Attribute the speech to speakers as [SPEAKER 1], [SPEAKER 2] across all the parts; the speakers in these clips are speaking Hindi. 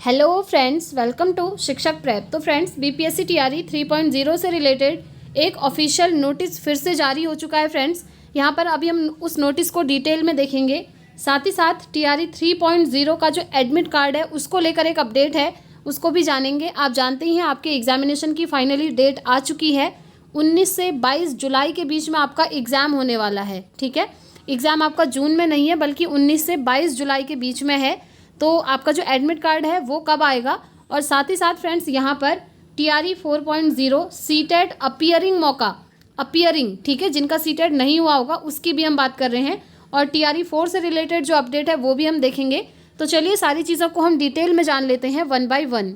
[SPEAKER 1] हेलो फ्रेंड्स, वेलकम टू शिक्षक प्रेप। तो फ्रेंड्स, बीपीएससी टीआरई 3.0 से रिलेटेड एक ऑफिशियल नोटिस फिर से जारी हो चुका है। फ्रेंड्स, यहाँ पर अभी हम उस नोटिस को डिटेल में देखेंगे। साथ ही साथ टीआरई 3.0 का जो एडमिट कार्ड है उसको लेकर एक अपडेट है, उसको भी जानेंगे। आप जानते ही हैं आपके एग्जामिनेशन की फाइनली डेट आ चुकी है। 19 से 22 जुलाई के बीच में आपका एग्ज़ाम होने वाला है। ठीक है, एग्ज़ाम आपका जून में नहीं है बल्कि 19 से 22 जुलाई के बीच में है। तो आपका जो एडमिट कार्ड है वो कब आएगा, और साथ ही साथ फ्रेंड्स यहाँ पर टीआरई 4.0 सीटेट अपीयरिंग मौका अपीयरिंग, ठीक है, जिनका सीटेट नहीं हुआ होगा उसकी भी हम बात कर रहे हैं, और टीआरई 4 से रिलेटेड जो अपडेट है वो भी हम देखेंगे। तो चलिए सारी चीज़ों को हम डिटेल में जान लेते हैं वन बाय वन।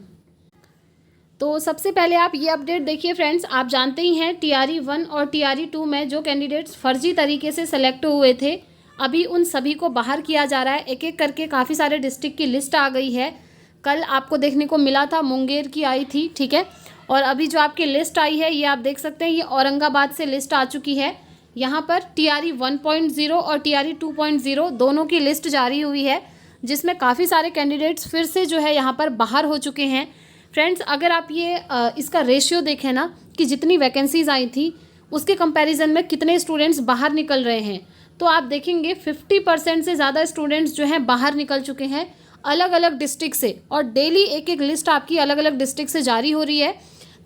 [SPEAKER 1] तो सबसे पहले आप ये अपडेट देखिए फ्रेंड्स, आप जानते ही हैं टीआरई 1 और टीआरई 2 में जो कैंडिडेट्स फर्जी तरीके से सेलेक्ट हुए थे, अभी उन सभी को बाहर किया जा रहा है। एक एक करके काफ़ी सारे डिस्ट्रिक्ट की लिस्ट आ गई है। कल आपको देखने को मिला था मुंगेर की आई थी, ठीक है, और अभी जो आपकी लिस्ट आई है ये आप देख सकते हैं, ये औरंगाबाद से लिस्ट आ चुकी है। यहाँ पर टीआरई 1.0 और टीआरई 2.0 दोनों की लिस्ट जारी हुई है, जिसमें काफ़ी सारे कैंडिडेट्स फिर से जो है यहाँ पर बाहर हो चुके हैं। फ्रेंड्स, अगर आप ये इसका रेशियो देखें ना कि जितनी वैकेंसीज आई थी उसके कंपैरिजन में कितने स्टूडेंट्स बाहर निकल रहे हैं, तो आप देखेंगे 50% से ज़्यादा स्टूडेंट्स जो हैं बाहर निकल चुके हैं अलग अलग डिस्ट्रिक्ट से, और डेली एक एक लिस्ट आपकी अलग अलग डिस्ट्रिक्ट से जारी हो रही है।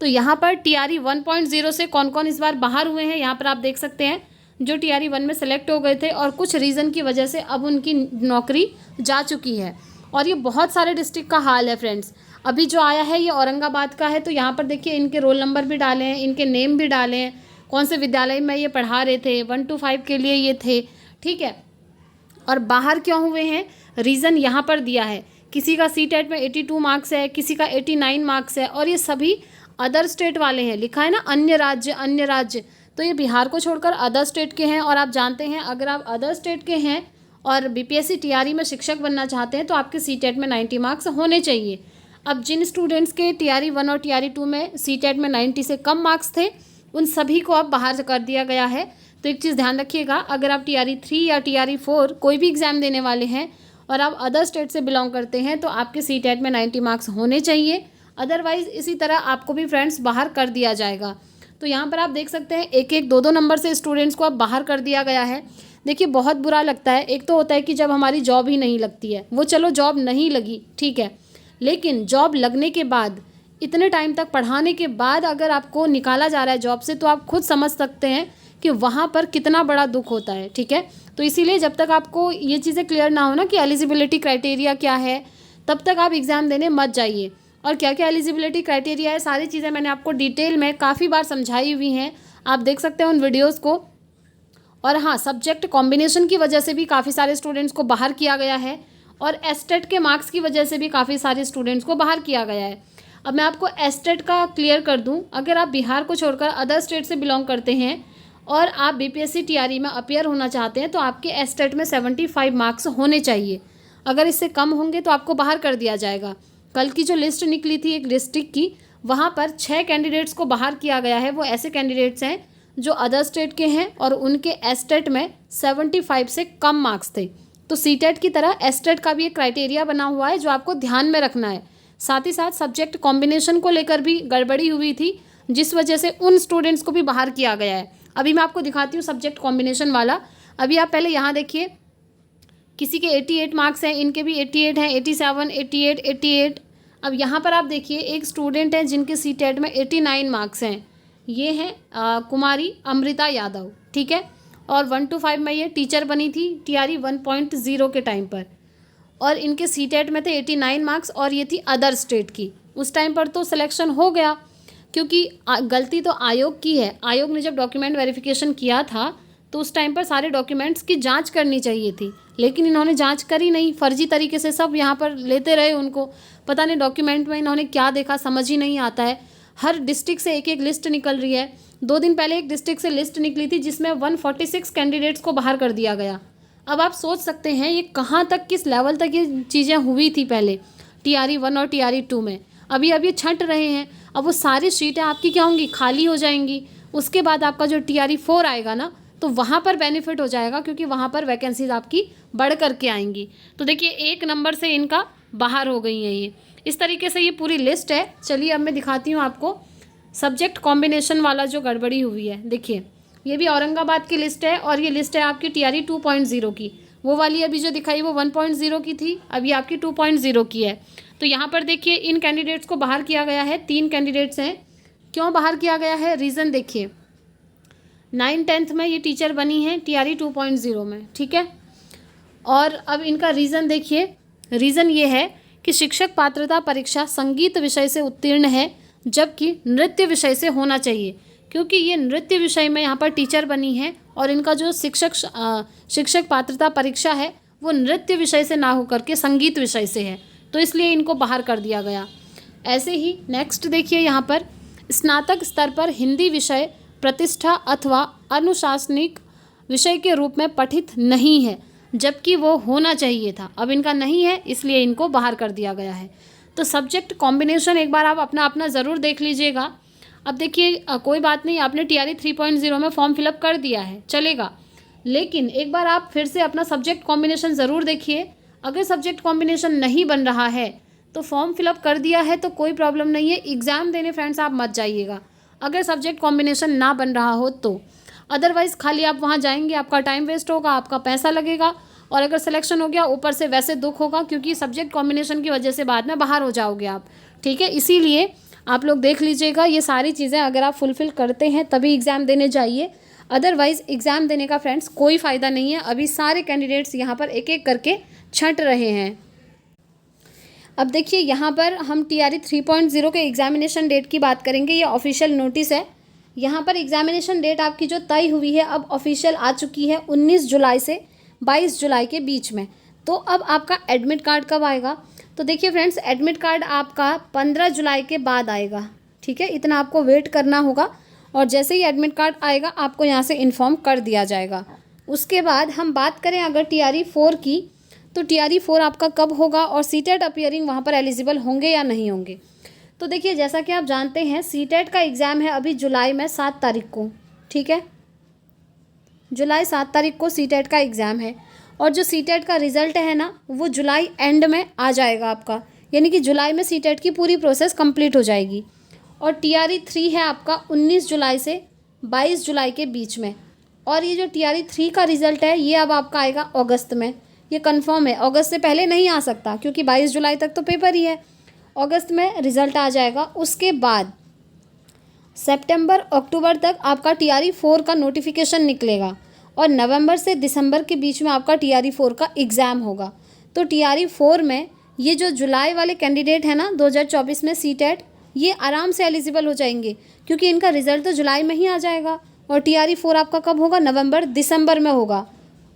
[SPEAKER 1] तो यहाँ पर टीआरई 1.0 से कौन कौन इस बार बाहर हुए हैं यहाँ पर आप देख सकते हैं। जो टीआरई 1 में सेलेक्ट हो गए थे और कुछ रीज़न की वजह से अब उनकी नौकरी जा चुकी है, और ये बहुत सारे डिस्ट्रिक्ट का हाल है फ्रेंड्स। अभी जो आया है ये औरंगाबाद का है, तो यहाँ पर देखिए इनके रोल नंबर भी डाले हैं, इनके नेम भी डाले हैं, कौन से विद्यालय में ये पढ़ा रहे थे, 1 to 5 के लिए ये थे, ठीक है। और बाहर क्यों हुए हैं, रीज़न यहाँ पर दिया है। किसी का सीटेट में 82 मार्क्स है, किसी का 89 मार्क्स है, और ये सभी अदर स्टेट वाले हैं। लिखा है ना अन्य राज्य अन्य राज्य, तो ये बिहार को छोड़कर अदर स्टेट के हैं। और आप जानते हैं अगर आप अदर स्टेट के हैं और बीपीएससी टीआरई में शिक्षक बनना चाहते हैं तो आपके सीटेट में 90 मार्क्स होने चाहिए। अब जिन स्टूडेंट्स के टीआरई 1 और टीआरई 2 में सीटेट में 90 से कम मार्क्स थे, उन सभी को अब बाहर कर दिया गया है। तो एक चीज़ ध्यान रखिएगा, अगर आप टीआरई 3 या टीआरई 4 कोई भी एग्ज़ाम देने वाले हैं और आप अदर स्टेट से बिलोंग करते हैं तो आपके सीटेट में 90 मार्क्स होने चाहिए, अदरवाइज़ इसी तरह आपको भी फ्रेंड्स बाहर कर दिया जाएगा। तो यहाँ पर आप देख सकते हैं एक एक दो दो नंबर से स्टूडेंट्स को अब बाहर कर दिया गया है। देखिए बहुत बुरा लगता है। एक तो होता है कि जब हमारी जॉब ही नहीं लगती है, वो चलो जॉब नहीं लगी ठीक है, लेकिन जॉब लगने के बाद इतने टाइम तक पढ़ाने के बाद अगर आपको निकाला जा रहा है जॉब से, तो आप खुद समझ सकते हैं कि वहाँ पर कितना बड़ा दुख होता है, ठीक है। तो इसीलिए जब तक आपको ये चीज़ें क्लियर ना हो ना कि एलिजिबिलिटी क्राइटेरिया क्या है, तब तक आप एग्ज़ाम देने मत जाइए। और क्या क्या एलिजिबिलिटी क्राइटेरिया है, सारी चीज़ें मैंने आपको डिटेल में काफ़ी बार समझाई हुई हैं, आप देख सकते हैं उन वीडियोज़ को। और हाँ, सब्जेक्ट कॉम्बिनेशन की वजह से भी काफ़ी सारे स्टूडेंट्स को बाहर किया गया है, और एस्टेट के मार्क्स की वजह से भी काफ़ी सारे स्टूडेंट्स को बाहर किया गया है। अब मैं आपको एस्टेट का क्लियर कर दूं, अगर आप बिहार को छोड़कर अदर स्टेट से बिलोंग करते हैं और आप बीपीएससी टीआरई में अपीयर होना चाहते हैं तो आपके एस्टेट में 75 मार्क्स होने चाहिए। अगर इससे कम होंगे तो आपको बाहर कर दिया जाएगा। कल की जो लिस्ट निकली थी एक डिस्ट्रिक्ट की, वहाँ पर 6 कैंडिडेट्स को बाहर किया गया है। वो ऐसे कैंडिडेट्स हैं जो अदर स्टेट के हैं और उनके एस्टेट में 75 से कम मार्क्स थे। तो सीटेट की तरह एस्टेट का भी एक क्राइटेरिया बना हुआ है जो आपको ध्यान में रखना है। साथ ही साथ सब्जेक्ट कॉम्बिनेशन को लेकर भी गड़बड़ी हुई थी, जिस वजह से उन स्टूडेंट्स को भी बाहर किया गया है। अभी मैं आपको दिखाती हूँ सब्जेक्ट कॉम्बिनेशन वाला। अभी आप पहले यहाँ देखिए, किसी के 88 मार्क्स हैं, इनके भी 88 हैं, 87, 88, 88। अब यहाँ पर आप देखिए एक स्टूडेंट है जिनके सीटेट में 89 मार्क्स हैं, ये हैं कुमारी अमृता यादव, ठीक है। और 1 to 5 में ये टीचर बनी थी टीआरई 1.0 के टाइम पर, और इनके सीटेट में थे 89 मार्क्स, और ये थी अदर स्टेट की। उस टाइम पर तो सिलेक्शन हो गया, क्योंकि गलती तो आयोग की है। आयोग ने जब डॉक्यूमेंट वेरिफिकेशन किया था तो उस टाइम पर सारे डॉक्यूमेंट्स की जांच करनी चाहिए थी, लेकिन इन्होंने जांच करी नहीं, फर्जी तरीके से सब यहाँ पर लेते रहे उनको। पता नहीं डॉक्यूमेंट में इन्होंने क्या देखा, समझ ही नहीं आता है। हर डिस्ट्रिक्ट से एक एक लिस्ट निकल रही है। 2 दिन पहले एक डिस्ट्रिक्ट से लिस्ट निकली थी जिसमें 146 कैंडिडेट्स को बाहर कर दिया गया। अब आप सोच सकते हैं ये कहाँ तक, किस लेवल तक ये चीज़ें हुई थी पहले टीआरई 1 और टीआरई 2 में। अभी अब ये छंट रहे हैं, अब वो सारी सीटें आपकी क्या होंगी, खाली हो जाएंगी। उसके बाद आपका जो टीआरई 4 आएगा ना, तो वहाँ पर बेनिफिट हो जाएगा, क्योंकि वहाँ पर वैकेंसीज आपकी बढ़ करके आएंगी। तो देखिए 1 नंबर से इनका बाहर हो गई हैं ये। इस तरीके से ये पूरी लिस्ट है। चलिए अब मैं दिखाती हूँ आपको सब्जेक्ट कॉम्बिनेशन वाला जो गड़बड़ी हुई है। देखिए ये भी औरंगाबाद की लिस्ट है और ये लिस्ट है आपकी TRE 2.0 की। वो वाली अभी जो दिखाई वो 1.0 की थी, अभी आपकी 2.0 की है। तो यहाँ पर देखिए इन कैंडिडेट्स को बाहर किया गया है। 3 कैंडिडेट्स हैं। क्यों बाहर किया गया है, रीज़न देखिए। 9th-10th में ये टीचर बनी हैं TRE 2.0 में, ठीक है। और अब इनका रीज़न देखिए। रीज़न ये है कि शिक्षक पात्रता परीक्षा संगीत विषय से उत्तीर्ण है, जबकि नृत्य विषय से होना चाहिए, क्योंकि ये नृत्य विषय में यहाँ पर टीचर बनी है और इनका जो शिक्षक पात्रता परीक्षा है वो नृत्य विषय से ना होकर के संगीत विषय से है, तो इसलिए इनको बाहर कर दिया गया। ऐसे ही नेक्स्ट देखिए, यहाँ पर स्नातक स्तर पर हिंदी विषय प्रतिष्ठा अथवा अनुशासनिक विषय के रूप में पठित नहीं है, जबकि वो होना चाहिए था। अब इनका नहीं है, इसलिए इनको बाहर कर दिया गया है। तो सब्जेक्ट कॉम्बिनेशन एक बार आप अपना ज़रूर देख लीजिएगा। अब देखिए कोई बात नहीं, आपने TRE 3.0 में फॉर्म फिलअप कर दिया है, चलेगा, लेकिन एक बार आप फिर से अपना सब्जेक्ट कॉम्बिनेशन ज़रूर देखिए। अगर सब्जेक्ट कॉम्बिनेशन नहीं बन रहा है तो फॉर्म फिलअप कर दिया है तो कोई प्रॉब्लम नहीं है, एग्ज़ाम देने फ्रेंड्स आप मत जाइएगा अगर सब्जेक्ट कॉम्बिनेशन ना बन रहा हो तो। अदरवाइज़ खाली आप वहाँ जाएंगे, आपका टाइम वेस्ट होगा, आपका पैसा लगेगा, और अगर सिलेक्शन हो गया ऊपर से वैसे दुख होगा, क्योंकि सब्जेक्ट कॉम्बिनेशन की वजह से बाद में बाहर हो जाओगे आप, ठीक है। इसीलिए आप लोग देख लीजिएगा, ये सारी चीज़ें अगर आप फुलफ़िल करते हैं तभी एग्ज़ाम देने जाइए, अदरवाइज़ एग्ज़ाम देने का फ्रेंड्स कोई फ़ायदा नहीं है। अभी सारे कैंडिडेट्स यहाँ पर एक एक करके छंट रहे हैं। अब देखिए यहाँ पर हम TRE 3.0 के एग्ज़ामिनेशन डेट की बात करेंगे। ये ऑफिशियल नोटिस है। यहाँ पर एग्ज़ामिनेशन डेट आपकी जो तय हुई है अब ऑफिशियल आ चुकी है 19 जुलाई से 22 जुलाई के बीच में। तो अब आपका एडमिट कार्ड कब आएगा, तो देखिए फ्रेंड्स एडमिट कार्ड आपका 15 जुलाई के बाद आएगा, ठीक है। इतना आपको वेट करना होगा और जैसे ही एडमिट कार्ड आएगा आपको यहाँ से इन्फॉर्म कर दिया जाएगा। उसके बाद हम बात करें अगर TRE 4 की, तो TRE 4 आपका कब होगा और CTET अपीयरिंग वहाँ पर एलिजिबल होंगे या नहीं होंगे। तो देखिए जैसा कि आप जानते हैं CTET का एग्ज़ाम है अभी जुलाई में 7 तारीख को, ठीक है। जुलाई 7 तारीख को CTET का एग्ज़ाम है और जो CTET का रिज़ल्ट है ना वो जुलाई एंड में आ जाएगा आपका, यानी कि जुलाई में CTET की पूरी प्रोसेस कंप्लीट हो जाएगी। और TRE 3 है आपका 19 जुलाई से 22 जुलाई के बीच में। और ये जो TRE 3 का रिज़ल्ट है ये अब आपका आएगा अगस्त में, ये कंफर्म है। अगस्त से पहले नहीं आ सकता क्योंकि 22 जुलाई तक तो पेपर ही है। अगस्त में रिज़ल्ट आ जाएगा। उसके बाद सितंबर अक्टूबर तक आपका TRE 4 का नोटिफिकेशन निकलेगा और नवंबर से दिसंबर के बीच में आपका TRE 4 का एग्ज़ाम होगा। तो TRE 4 में ये जो जुलाई वाले कैंडिडेट हैं ना 2024 में CTET, ये आराम से एलिजिबल हो जाएंगे क्योंकि इनका रिज़ल्ट तो जुलाई में ही आ जाएगा। और TRE 4 आपका कब होगा, नवंबर दिसंबर में होगा।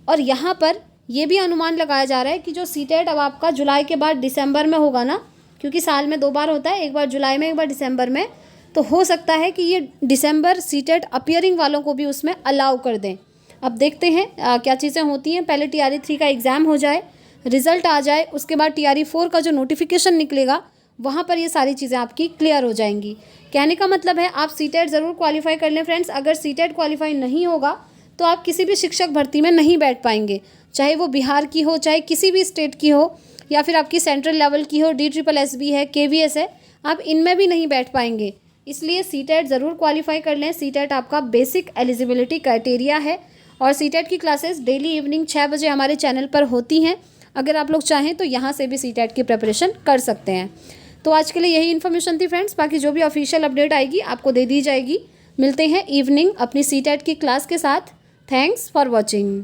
[SPEAKER 1] और यहाँ पर ये भी अनुमान लगाया जा रहा है कि जो CTET अब आपका जुलाई के बाद दिसंबर में होगा ना, क्योंकि साल में 2 बार होता है, एक बार जुलाई में एक बार दिसंबर में, तो हो सकता है कि ये दिसंबर CTET अपीयरिंग वालों को भी उसमें अलाउ कर दें। अब देखते हैं क्या चीज़ें होती हैं। पहले TRE 3 का एग्ज़ाम हो जाए, रिज़ल्ट आ जाए, उसके बाद TRE 4 का जो नोटिफिकेशन निकलेगा वहाँ पर ये सारी चीज़ें आपकी क्लियर हो जाएंगी। कहने का मतलब है आप CTET ज़रूर क्वालिफाई कर लें फ्रेंड्स। अगर CTET क्वालिफाई नहीं होगा तो आप किसी भी शिक्षक भर्ती में नहीं बैठ पाएंगे, चाहे वो बिहार की हो, चाहे किसी भी स्टेट की हो, या फिर आपकी सेंट्रल लेवल की हो, DSSB है, KVS है, आप इनमें भी नहीं बैठ पाएंगे। इसलिए CTET ज़रूर क्वालिफाई कर लें। CTET आपका बेसिक एलिजिबिलिटी क्राइटेरिया है और CTET की क्लासेस डेली इवनिंग 6 बजे हमारे चैनल पर होती हैं। अगर आप लोग चाहें तो यहाँ से भी CTET की प्रिपरेशन कर सकते हैं। तो आज के लिए यही इन्फॉर्मेशन थी फ्रेंड्स। बाकी जो भी ऑफिशियल अपडेट आएगी आपको दे दी जाएगी। मिलते हैं इवनिंग अपनी CTET की क्लास के साथ। Thanks for watching.